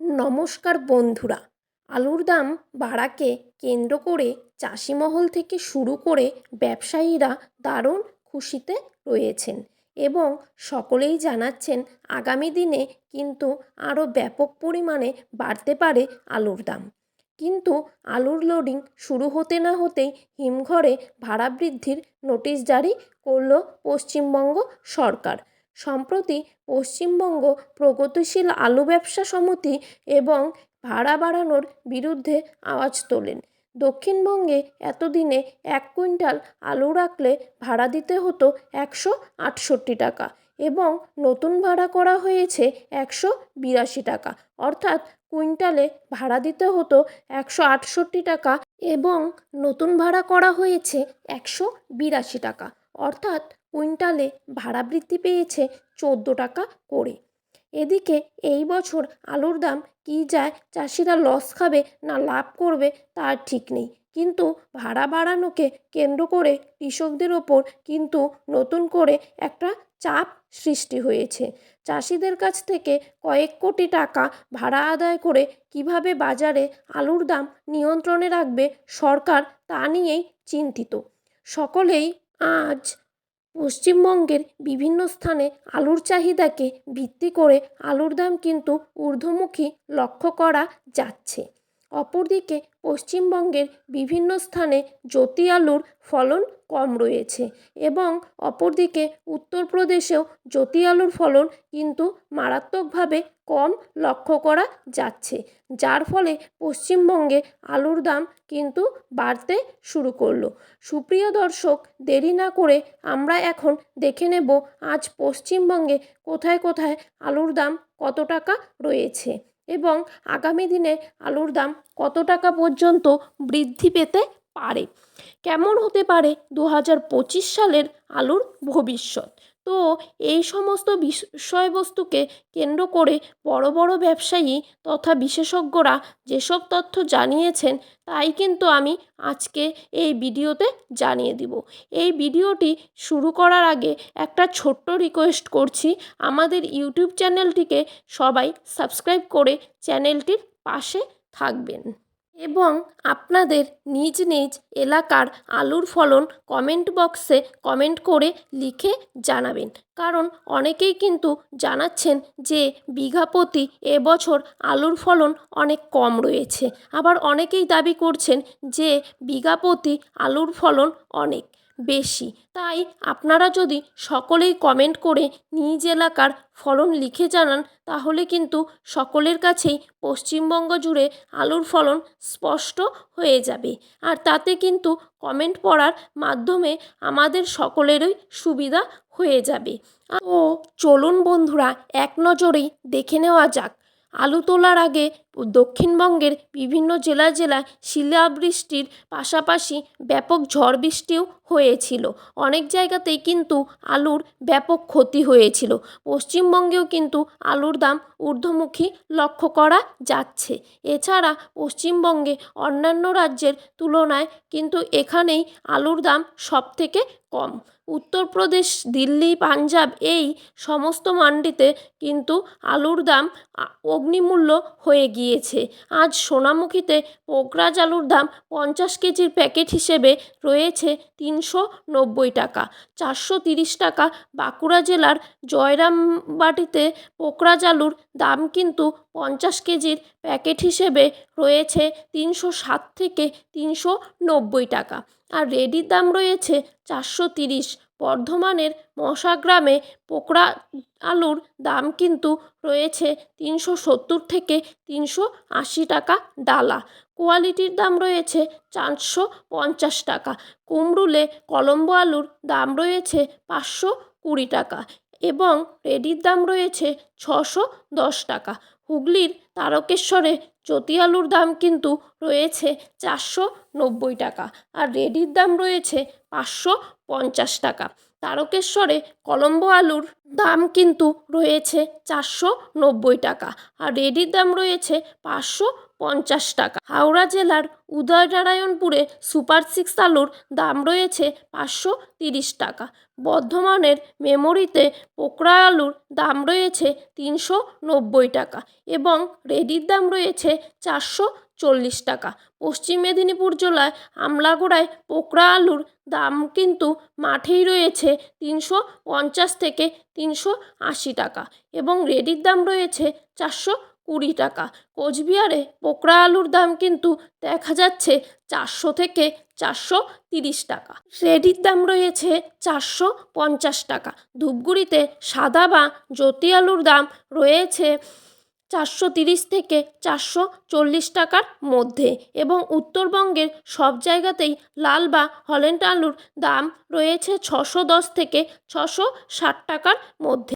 নমস্কার বন্ধুরা। আলুর দাম বাড়াকে কেন্দ্র করে চাষিমহল থেকে শুরু করে ব্যবসায়ীরা দারুণ খুশিতে রয়েছেন এবং সকলেই জানাচ্ছেন আগামী দিনে কিন্তু আরও ব্যাপক পরিমাণে বাড়তে পারে আলুর দাম। কিন্তু আলুর লোডিং শুরু হতে না হতেই হিমঘরে ভাড়া বৃদ্ধির নোটিশ জারি করল পশ্চিমবঙ্গ সরকার। সম্প্রতি পশ্চিমবঙ্গ প্রগতিশীল আলু ব্যবসা সমিতি এবং ভাড়া বাড়ানোর বিরুদ্ধে আওয়াজ তোলেন। দক্ষিণবঙ্গে এতদিনে 1 কুইন্টাল আলু রাখলে ভাড়া দিতে হতো 168 টাকা এবং নতুন ভাড়া করা হয়েছে 182 টাকা, অর্থাৎ কুইন্টালে ভাড়া দিতে হতো 168 টাকা এবং নতুন ভাড়া করা হয়েছে 182 টাকা, অর্থাৎ কুইন্টালে ভাড়া বৃদ্ধি পেয়েছে 14 টাকা করে। এদিকে এই বছর আলুর দাম কী যায়, চাষিরা লস খাবে না লাভ করবে তার ঠিক নেই। কিন্তু ভাড়া বাড়ানোকে কেন্দ্র করে কৃষকদের ওপর কিন্তু নতুন করে একটা চাপ সৃষ্টি হয়েছে। চাষিদের কাছ থেকে কয়েক কোটি টাকা ভাড়া আদায় করে কিভাবে বাজারে আলুর দাম নিয়ন্ত্রণে রাখবে সরকার, তা নিয়েই চিন্তিত সকলেই। আজ পশ্চিমবঙ্গের বিভিন্ন স্থানে আলুর চাহিদাকে ভিত্তি করে আলুর দাম কিন্তু ঊর্ধ্বমুখী লক্ষ্য করা যাচ্ছে। অপরদিকে পশ্চিমবঙ্গের বিভিন্ন স্থানে জ্যোতি আলুর ফলন কম রয়েছে এবং অপরদিকে উত্তরপ্রদেশেও জ্যোতি আলুর ফলন কিন্তু মারাত্মকভাবে কম লক্ষ্য করা যাচ্ছে, যার ফলে পশ্চিমবঙ্গে আলুর দাম কিন্তু বাড়তে শুরু করলো। সুপ্রিয় দর্শক, দেরি না করে আমরা এখন দেখে নেব আজ পশ্চিমবঙ্গে কোথায় কোথায় আলুর দাম কত টাকা রয়েছে এবং আগামী দিনে আলুর দাম কত টাকা পর্যন্ত বৃদ্ধি পেতে পারে। কেমন হতে পারে 2025 সালের আলুর ভবিষ্যৎ। তো এই সমস্ত বিষয়বস্তুকে কেন্দ্র করে বড় বড় ব্যবসায়ী তথা বিশেষজ্ঞরা যেসব তথ্য জানিয়েছেন তাই কিন্তু আমি আজকে এই ভিডিওতে জানিয়ে দিব। এই ভিডিওটি শুরু করার আগে একটা ছোট্ট রিকোয়েস্ট করছি, আমাদের ইউটিউব চ্যানেলটিকে সবাই সাবস্ক্রাইব করে চ্যানেলটির পাশে থাকবেন এবং আপনাদের নিজ নিজ এলাকার আলুর ফলন কমেন্ট বক্সে কমেন্ট করে লিখে জানাবেন। কারণ অনেকেই কিন্তু জানাচ্ছেন যে বিঘা প্রতি এবছর আলুর ফলন অনেক কম রয়েছে, আবার অনেকেই দাবি করছেন যে বিঘা প্রতি আলুর ফলন অনেক বেশি। তাই আপনারা যদি সকলেই কমেন্ট করে নিজ এলাকার ফলন লিখে জানান তাহলে কিন্তু সকলের কাছেই পশ্চিমবঙ্গ জুড়ে আলুর ফলন স্পষ্ট হয়ে যাবে, আর তাতে কিন্তু কমেন্ট পড়ার মাধ্যমে আমাদের সকলেরই সুবিধা হয়ে যাবে। তো চলুন বন্ধুরা, এক নজরেই দেখে নেওয়া যাক। আলু তোলার আগে দক্ষিণবঙ্গের বিভিন্ন জেলায় শিলাবৃষ্টির পাশাপাশি ব্যাপক ঝড় বৃষ্টিও হয়েছিল। অনেক জায়গাতেই কিন্তু আলুর ব্যাপক ক্ষতি হয়েছিল। পশ্চিমবঙ্গেও কিন্তু আলুর দাম ঊর্ধ্বমুখী লক্ষ্য করা যাচ্ছে। এছাড়া পশ্চিমবঙ্গে অন্যান্য রাজ্যের তুলনায় কিন্তু এখানেই আলুর দাম সবথেকে কম। উত্তরপ্রদেশ, দিল্লি, পাঞ্জাব এই সমস্ত মান্ডিতে কিন্তু আলুর দাম অগ্নিমূল্য হয়ে গিয়েছে। আজ সোনামুখীতে পোকরাজ আলুর দাম 50 কেজির প্যাকেট হিসেবে রয়েছে 390 টাকা, 430 টাকা। বাঁকুড়া জেলার জয়রামবাটিতে পোকরাজ আলুর দাম কিন্তু 50 কেজির প্যাকেট হিসেবে রয়েছে 360 থেকে 390 টাকা, আর রেডির দাম রয়েছে 430। বর্ধমানের মশাগ্রামে পোকরা আলুর দাম কিন্তু রয়েছে 370 থেকে 380 টাকা ডালা। কোয়ালিটির দাম রয়েছে 450 টাকা। কুমরুলে কলম্বো আলুর দাম রয়েছে 520 টাকা এবং রেডির দাম রয়েছে 610 টাকা। হুগলির তারকেশ্বরে জ্যোতি আলুর দাম কিন্তু রয়েছে 490 টাকা, আর রেডির দাম রয়েছে 550 টাকা। তারকেশ্বরে কলম্বো আলুর দাম কিন্তু রয়েছে 490 টাকা, আর রেডির দাম রয়েছে টাকা। হাওড়া জেলার উদয়নারায়ণপুরে সুপার 6 আলুর দাম রয়েছে 530 টাকা। বর্ধমানের মেমোরিতে পোকরা আলুর দাম রয়েছে 390 টাকা এবং রেডির দাম রয়েছে 440 টাকা। পশ্চিম মেদিনীপুর জেলায় আমলাগোড়ায় পোকরা আলুর দাম কিন্তু মাঠেই রয়েছে 350 থেকে 380 টাকা এবং রেডির দাম রয়েছে 420 টাকা। কোচবিহারে পোকরা আলুর দাম কিন্তু দেখা যাচ্ছে 400 থেকে 430 টাকা। রেডির দাম রয়েছে 450 টাকা। ধূপগুড়িতে সাদা বা জ্যোতি আলুর দাম রয়েছে 430 থেকে 440 টাকার মধ্যে এবং উত্তরবঙ্গের সব জায়গাতেই লাল বা হল্যান্ড আলুর দাম রয়েছে 610 থেকে 660 টাকার মধ্যে।